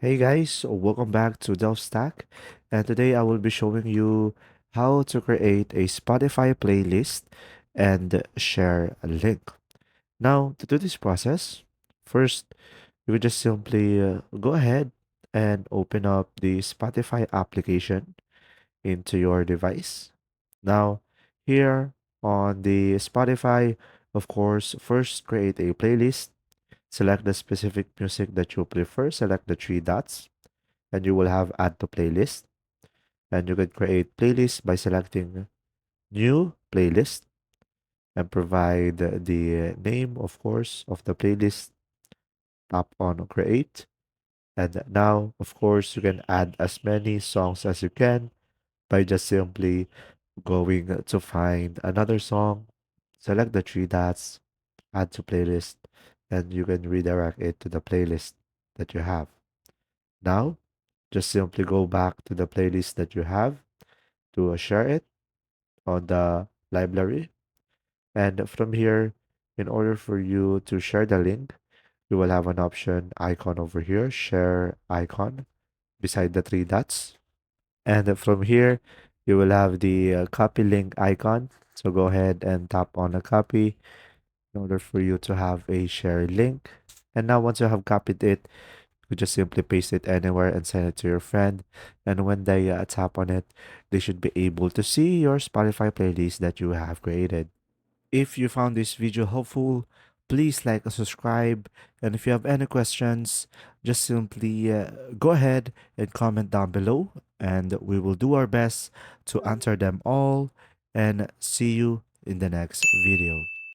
Hey guys, welcome back to Delph and today I will be showing you how to create a Spotify playlist and share a link. Now, to do this process, first you will just simply go ahead and open up the Spotify application into your device. Now, here on the Spotify, of course, first create a playlist, select the specific music that you prefer, select the three dots and you will have add to playlist, and you can create playlist by selecting new playlist and provide the name, of course, of the playlist. Tap on create, and now of course you can add as many songs as you can by just simply going to find another song, select the three dots, add to playlist, and you can redirect it to the playlist that you have. Now just simply go back to the playlist that you have to share it on the library. And from here, in order for you to share the link, you will have an option icon over here, share icon beside the three dots. And from here, you will have the copy link icon. So go ahead and tap on a copy in order for you to have a share link. And now once you have copied it, you just simply paste it anywhere and send it to your friend. And when they tap on it, they should be able to see your Spotify playlist that you have created. If you found this video helpful, please like and subscribe. And if you have any questions, just simply go ahead and comment down below, and we will do our best to answer them all. And see you in the next video.